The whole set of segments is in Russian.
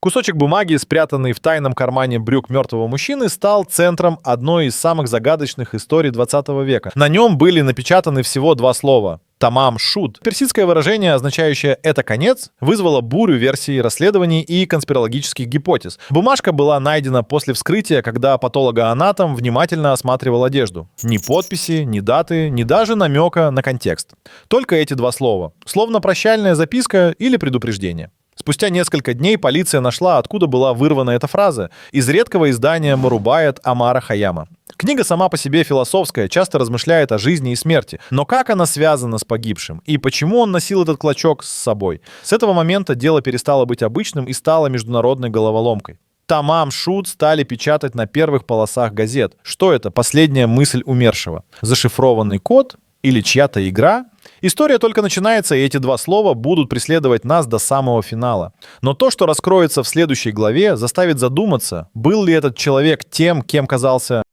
Кусочек бумаги, спрятанный в тайном кармане брюк мертвого мужчины, стал центром одной из самых загадочных историй 20 века. На нем были напечатаны всего два слова «Тамам шуд». Персидское выражение, означающее «это конец», вызвало бурю версий расследований и конспирологических гипотез. Бумажка была найдена после вскрытия, когда патологоанатом внимательно осматривал одежду. Ни подписи, ни даты, ни даже намека на контекст. Только эти два слова. Словно прощальная записка или предупреждение. Спустя несколько дней полиция нашла, откуда была вырвана эта фраза, из редкого издания Марубаят Омара Хайяма. Книга сама по себе философская, часто размышляет о жизни и смерти. Но как она связана с погибшим? И почему он носил этот клочок с собой? С этого момента дело перестало быть обычным и стало международной головоломкой. Тамам шуд стали печатать на первых полосах газет. Что это? Последняя мысль умершего. Зашифрованный код или чья-то игра? История только начинается, и эти два слова будут преследовать нас до самого финала. Но то, что раскроется в следующей главе, заставит задуматься, был ли этот человек тем, кем казался.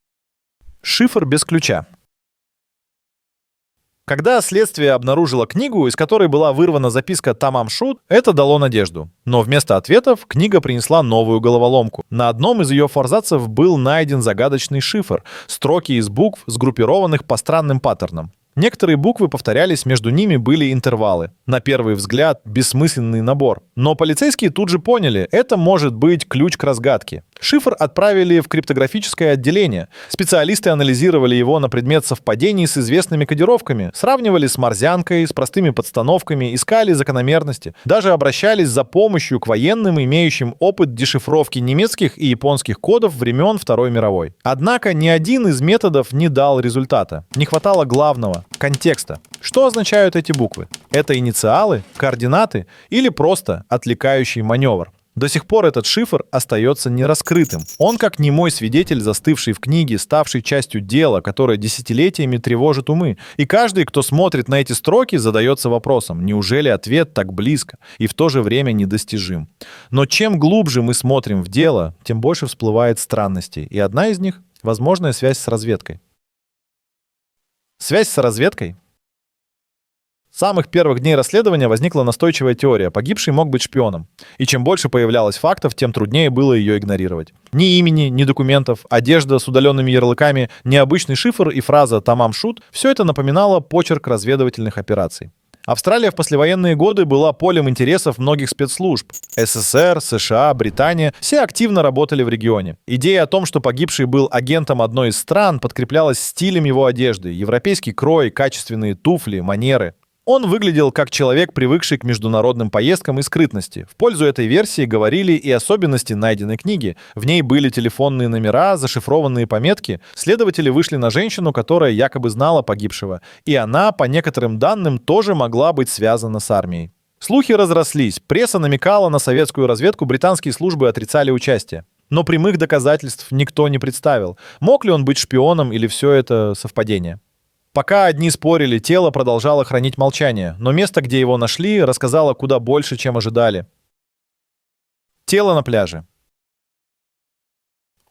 Шифр без ключа. Когда следствие обнаружило книгу, из которой была вырвана записка «Тамам шуд», это дало надежду. Но вместо ответов книга принесла новую головоломку. На одном из ее форзацев был найден загадочный шифр, строки из букв, сгруппированных по странным паттернам. Некоторые буквы повторялись, между ними были интервалы. На первый взгляд, бессмысленный набор. Но полицейские тут же поняли, это может быть ключ к разгадке. Шифр отправили в криптографическое отделение. Специалисты анализировали его на предмет совпадений с известными кодировками, сравнивали с морзянкой, с простыми подстановками, искали закономерности. Даже обращались за помощью к военным, имеющим опыт дешифровки немецких и японских кодов времен Второй мировой. Однако ни один из методов не дал результата. Не хватало главного — контекста. Что означают эти буквы? Это инициалы, координаты или просто отвлекающий маневр? До сих пор этот шифр остается нераскрытым. Он как немой свидетель, застывший в книге, ставший частью дела, которое десятилетиями тревожит умы. И каждый, кто смотрит на эти строки, задается вопросом, неужели ответ так близко и в то же время недостижим? Но чем глубже мы смотрим в дело, тем больше всплывает странностей. И одна из них — возможная связь с разведкой. Связь с разведкой? С самых первых дней расследования возникла настойчивая теория: погибший мог быть шпионом. И чем больше появлялось фактов, тем труднее было ее игнорировать. Ни имени, ни документов, одежда с удаленными ярлыками, необычный шифр и фраза «Тамам шуд» — все это напоминало почерк разведывательных операций. Австралия в послевоенные годы была полем интересов многих спецслужб. СССР, США, Британия — все активно работали в регионе. Идея о том, что погибший был агентом одной из стран, подкреплялась стилем его одежды: европейский крой, качественные туфли, манеры. Он выглядел как человек, привыкший к международным поездкам и скрытности. В пользу этой версии говорили и особенности найденной книги. В ней были телефонные номера, зашифрованные пометки. Следователи вышли на женщину, которая якобы знала погибшего. И она, по некоторым данным, тоже могла быть связана с армией. Слухи разрослись. Пресса намекала на советскую разведку, британские службы отрицали участие. Но прямых доказательств никто не представил. Мог ли он быть шпионом или все это совпадение? Пока одни спорили, тело продолжало хранить молчание, но место, где его нашли, рассказало куда больше, чем ожидали. Тело на пляже.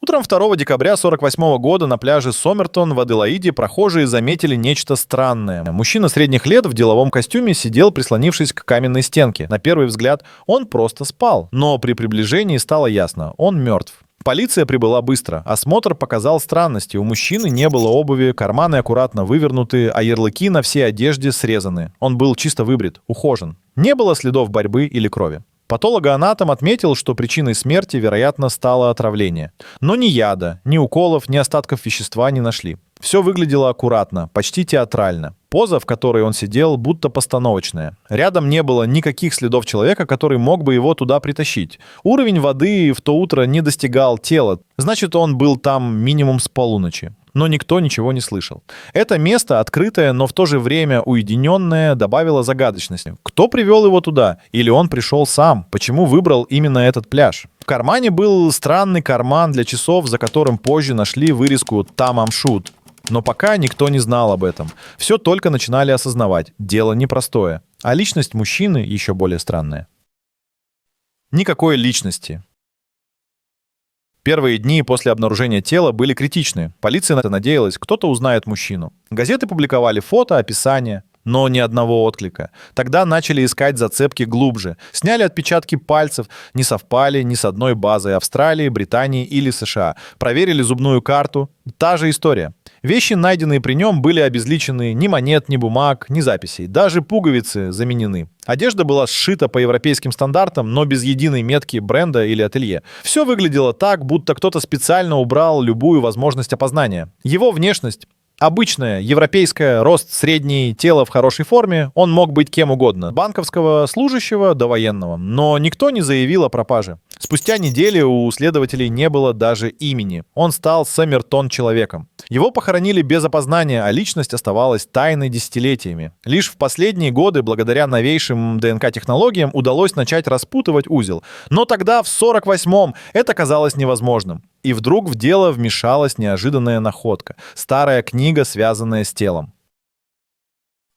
Утром 2 декабря 1948 года на пляже Сомертон в Аделаиде прохожие заметили нечто странное. Мужчина средних лет в деловом костюме сидел, прислонившись к каменной стенке. На первый взгляд он просто спал, но при приближении стало ясно — он мертв. Полиция прибыла быстро. Осмотр показал странности. У мужчины не было обуви, карманы аккуратно вывернуты, а ярлыки на всей одежде срезаны. Он был чисто выбрит, ухожен. Не было следов борьбы или крови. Патологоанатом отметил, что причиной смерти, вероятно, стало отравление. Но ни яда, ни уколов, ни остатков вещества не нашли. Все выглядело аккуратно, почти театрально. Поза, в которой он сидел, будто постановочная. Рядом не было никаких следов человека, который мог бы его туда притащить. Уровень воды в то утро не достигал тела, значит, он был там минимум с полуночи. Но никто ничего не слышал. Это место, открытое, но в то же время уединенное, добавило загадочности. Кто привел его туда? Или он пришел сам? Почему выбрал именно этот пляж? В кармане был странный карман для часов, за которым позже нашли вырезку «Тамам шуд». Но пока никто не знал об этом. Все только начинали осознавать. Дело непростое. А личность мужчины еще более странная. Никакой личности. Первые дни после обнаружения тела были критичны. Полиция надеялась, кто-то узнает мужчину. Газеты публиковали фото, описание. но ни одного отклика. Тогда начали искать зацепки глубже. Сняли отпечатки пальцев, не совпали ни с одной базой Австралии, Британии или США. Проверили зубную карту. Та же история. Вещи, найденные при нем, были обезличены, ни монет, ни бумаг, ни записей. Даже пуговицы заменены. Одежда была сшита по европейским стандартам, но без единой метки бренда или ателье. Все выглядело так, будто кто-то специально убрал любую возможность опознания. Его внешность обычная, европейская, рост средний, тело в хорошей форме, он мог быть кем угодно. Банковского служащего до военного. Но никто не заявил о пропаже. Спустя неделю у следователей не было даже имени. Он стал Сомертон человеком. Его похоронили без опознания, а личность оставалась тайной десятилетиями. Лишь в последние годы, благодаря новейшим ДНК-технологиям, удалось начать распутывать узел. Но тогда, в 48-м, это казалось невозможным. И вдруг в дело вмешалась неожиданная находка. Старая книга, связанная с телом.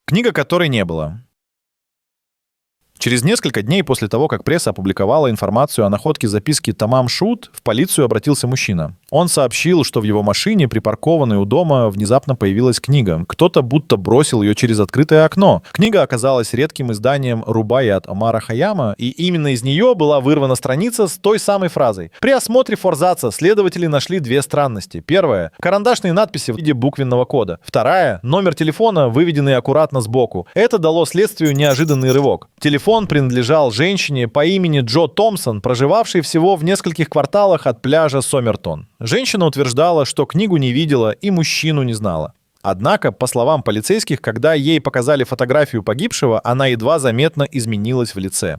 Книга, которой не было. Через несколько дней после того, как пресса опубликовала информацию о находке записки Тамам Шут, в полицию обратился мужчина. Он сообщил, что в его машине, припаркованной у дома, внезапно появилась книга. Кто-то будто бросил ее через открытое окно. Книга оказалась редким изданием Рубаят Омара Хайяма, и именно из нее была вырвана страница с той самой фразой. При осмотре форзаца следователи нашли две странности. Первая — карандашные надписи в виде буквенного кода. Вторая — номер телефона, выведенный аккуратно сбоку. Это дало следствию неожиданный рывок. Телефон принадлежал женщине по имени Джо Томпсон, проживавшей всего в нескольких кварталах от пляжа Сомертон. Женщина утверждала, что книгу не видела и мужчину не знала. Однако, по словам полицейских, когда ей показали фотографию погибшего, она едва заметно изменилась в лице.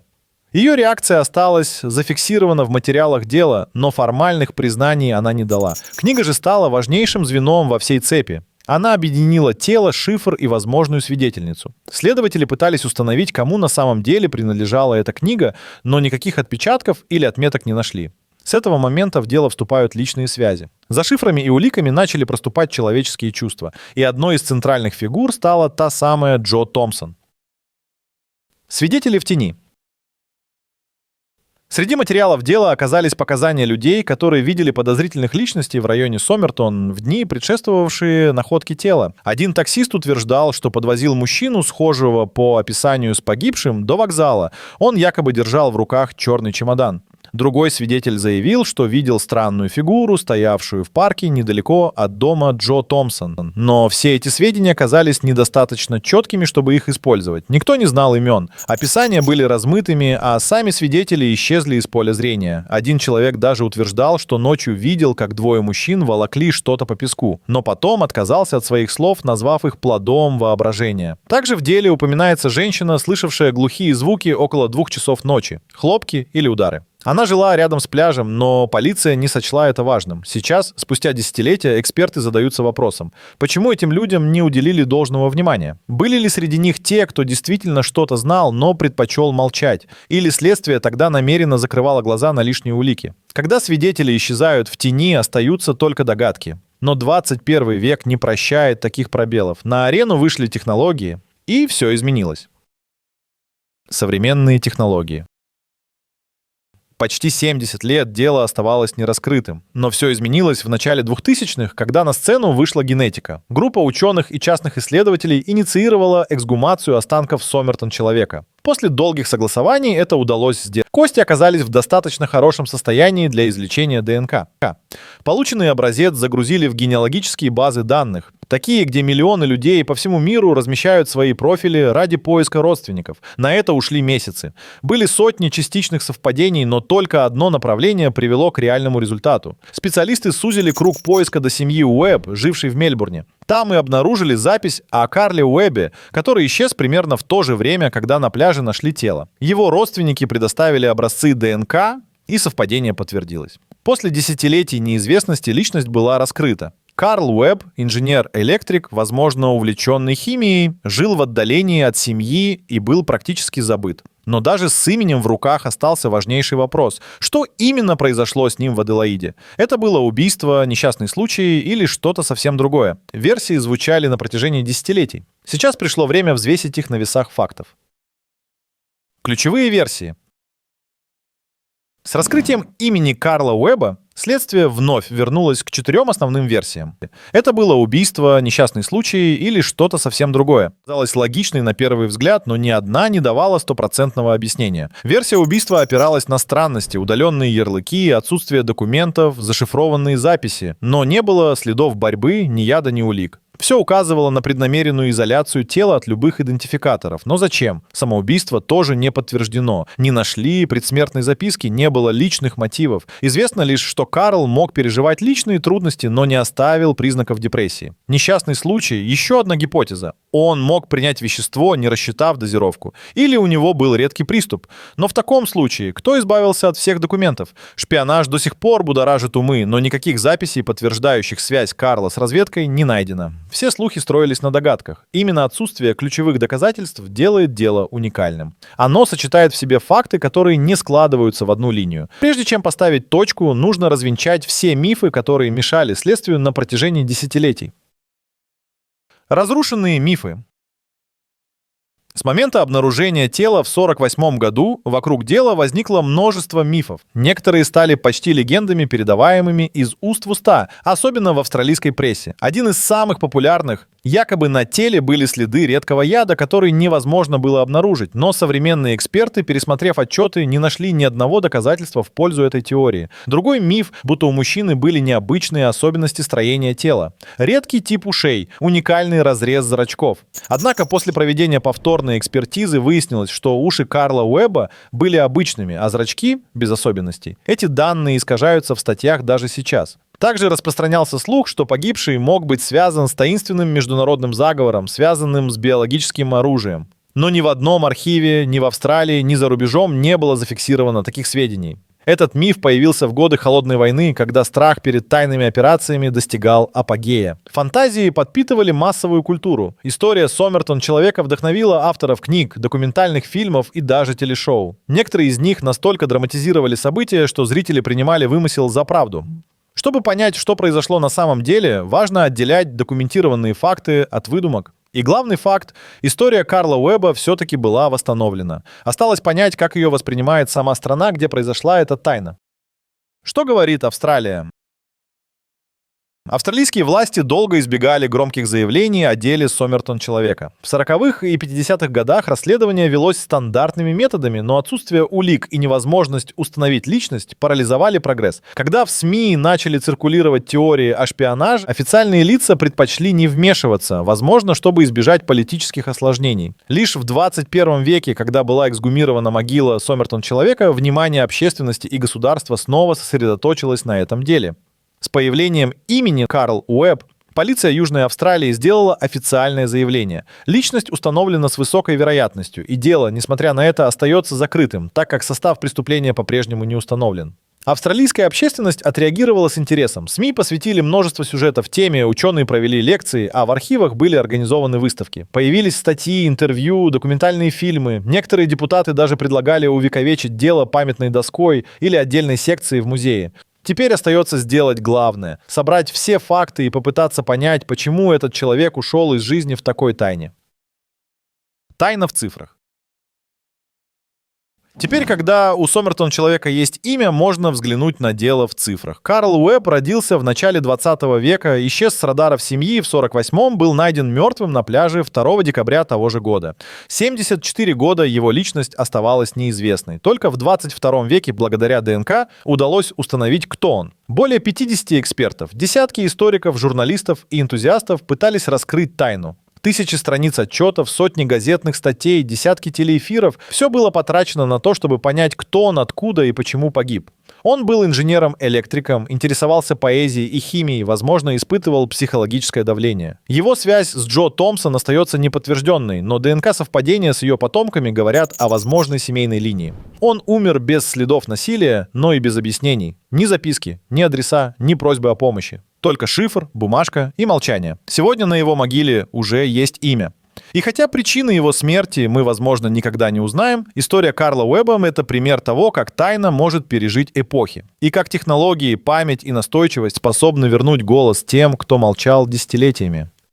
Ее реакция осталась зафиксирована в материалах дела, но формальных признаний она не дала. Книга же стала важнейшим звеном во всей цепи. Она объединила тело, шифр и возможную свидетельницу. Следователи пытались установить, кому на самом деле принадлежала эта книга, но никаких отпечатков или отметок не нашли. С этого момента в дело вступают личные связи. За шифрами и уликами начали проступать человеческие чувства, и одной из центральных фигур стала та самая Джо Томпсон. Свидетели в тени. Среди материалов дела оказались показания людей, которые видели подозрительных личностей в районе Сомертон в дни, предшествовавшие находке тела. Один таксист утверждал, что подвозил мужчину, схожего по описанию с погибшим, до вокзала. Он якобы держал в руках черный чемодан. Другой свидетель заявил, что видел странную фигуру, стоявшую в парке недалеко от дома Джо Томпсон. Но все эти сведения оказались недостаточно четкими, чтобы их использовать. Никто не знал имен. Описания были размытыми, а сами свидетели исчезли из поля зрения. Один человек даже утверждал, что ночью видел, как двое мужчин волокли что-то по песку, но потом отказался от своих слов, назвав их плодом воображения. Также в деле упоминается женщина, слышавшая глухие звуки около 2 часов ночи, хлопки или удары. Она жила рядом с пляжем, но полиция не сочла это важным. Сейчас, спустя десятилетия, эксперты задаются вопросом, почему этим людям не уделили должного внимания? Были ли среди них те, кто действительно что-то знал, но предпочел молчать? Или следствие тогда намеренно закрывало глаза на лишние улики? Когда свидетели исчезают в тени, остаются только догадки. Но 21 век не прощает таких пробелов. На арену вышли технологии, и все изменилось. Современные технологии. Почти 70 лет дело оставалось нераскрытым. Но все изменилось в начале 2000-х, когда на сцену вышла генетика. Группа ученых и частных исследователей инициировала эксгумацию останков Сомертон человека. После долгих согласований это удалось сделать. Кости оказались в достаточно хорошем состоянии для извлечения ДНК. Полученный образец загрузили в генеалогические базы данных, такие, где миллионы людей по всему миру размещают свои профили ради поиска родственников. На это ушли месяцы. Были сотни частичных совпадений, но только одно направление привело к реальному результату. Специалисты сузили круг поиска до семьи Уэбб, жившей в Мельбурне. Там и обнаружили запись о Карле Уэббе, который исчез примерно в то же время, когда на пляже нашли тело. Его родственники предоставили образцы ДНК, и совпадение подтвердилось. После десятилетий неизвестности личность была раскрыта. Карл Уэбб, инженер-электрик, возможно, увлеченный химией, жил в отдалении от семьи и был практически забыт. Но даже с именем в руках остался важнейший вопрос. Что именно произошло с ним в Аделаиде? Это было убийство, несчастный случай или что-то совсем другое? Версии звучали на протяжении десятилетий. Сейчас пришло время взвесить их на весах фактов. Ключевые версии. С раскрытием имени Карла Уэбба следствие вновь вернулось к 4 основным версиям. Это было убийство, несчастный случай или что-то совсем другое. Казалось логичной на первый взгляд, но ни одна не давала стопроцентного объяснения. Версия убийства опиралась на странности, удаленные ярлыки, отсутствие документов, зашифрованные записи, но не было следов борьбы, ни яда, ни улик. Все указывало на преднамеренную изоляцию тела от любых идентификаторов. Но зачем? Самоубийство тоже не подтверждено. Не нашли предсмертной записки, не было личных мотивов. Известно лишь, что Карл мог переживать личные трудности, но не оставил признаков депрессии. Несчастный случай — еще одна гипотеза. Он мог принять вещество, не рассчитав дозировку. Или у него был редкий приступ. Но в таком случае кто избавился от всех документов? Шпионаж до сих пор будоражит умы, но никаких записей, подтверждающих связь Карла с разведкой, не найдено. Все слухи строились на догадках. Именно отсутствие ключевых доказательств делает дело уникальным. Оно сочетает в себе факты, которые не складываются в одну линию. Прежде чем поставить точку, нужно развенчать все мифы, которые мешали следствию на протяжении десятилетий. Разрушенные мифы. С момента обнаружения тела в 1948 году вокруг дела возникло множество мифов. Некоторые стали почти легендами, передаваемыми из уст в уста, особенно в австралийской прессе. Один из самых популярных — якобы на теле были следы редкого яда, который невозможно было обнаружить, но современные эксперты, пересмотрев отчеты, не нашли ни одного доказательства в пользу этой теории. Другой миф, будто у мужчины были необычные особенности строения тела. Редкий тип ушей, уникальный разрез зрачков. Однако после проведения повторной экспертизы выяснилось, что уши Карла Уэбба были обычными, а зрачки — без особенностей. Эти данные искажаются в статьях даже сейчас. Также распространялся слух, что погибший мог быть связан с таинственным международным заговором, связанным с биологическим оружием. Но ни в одном архиве, ни в Австралии, ни за рубежом не было зафиксировано таких сведений. Этот миф появился в годы Холодной войны, когда страх перед тайными операциями достигал апогея. Фантазии подпитывали массовую культуру. История Сомертон человека вдохновила авторов книг, документальных фильмов и даже телешоу. Некоторые из них настолько драматизировали события, что зрители принимали вымысел за правду. Чтобы понять, что произошло на самом деле, важно отделять документированные факты от выдумок. И главный факт — история Карла Уэбба все-таки была восстановлена. Осталось понять, как ее воспринимает сама страна, где произошла эта тайна. Что говорит Австралия? Австралийские власти долго избегали громких заявлений о деле Сомертон человека. В 40-х и 50-х годах расследование велось стандартными методами, но отсутствие улик и невозможность установить личность парализовали прогресс. Когда в СМИ начали циркулировать теории о шпионаже, официальные лица предпочли не вмешиваться, возможно, чтобы избежать политических осложнений. Лишь в 21 веке, когда была эксгумирована могила Сомертон человека, внимание общественности и государства снова сосредоточилось на этом деле. С появлением имени Карл Уэбб полиция Южной Австралии сделала официальное заявление. Личность установлена с высокой вероятностью, и дело, несмотря на это, остается закрытым, так как состав преступления по-прежнему не установлен. Австралийская общественность отреагировала с интересом. СМИ посвятили множество сюжетов теме, ученые провели лекции, а в архивах были организованы выставки. Появились статьи, интервью, документальные фильмы. Некоторые депутаты даже предлагали увековечить дело памятной доской или отдельной секцией в музее. Теперь остается сделать главное — собрать все факты и попытаться понять, почему этот человек ушел из жизни в такой тайне. Тайна в цифрах. Теперь, когда у Сомертон человека есть имя, можно взглянуть на дело в цифрах. Карл Уэбб родился в начале 20 века, исчез с радаров семьи в 48-м, был найден мертвым на пляже 2 декабря того же года. 74 года его личность оставалась неизвестной. Только в 22 веке, благодаря ДНК, удалось установить, кто он. Более 50 экспертов, десятки историков, журналистов и энтузиастов пытались раскрыть тайну. Тысячи страниц отчетов, сотни газетных статей, десятки телеэфиров — все было потрачено на то, чтобы понять, кто он, откуда и почему погиб. Он был инженером-электриком, интересовался поэзией и химией, возможно, испытывал психологическое давление. Его связь с Джо Томпсон остается неподтвержденной, но ДНК-совпадения с ее потомками говорят о возможной семейной линии. Он умер без следов насилия, но и без объяснений. Ни записки, ни адреса, ни просьбы о помощи. Только шифр, бумажка и молчание. Сегодня на его могиле уже есть имя. И хотя причины его смерти мы, возможно, никогда не узнаем, история Карла Уэбба — это пример того, как тайна может пережить эпохи. И как технологии, память и настойчивость способны вернуть голос тем, кто молчал десятилетиями.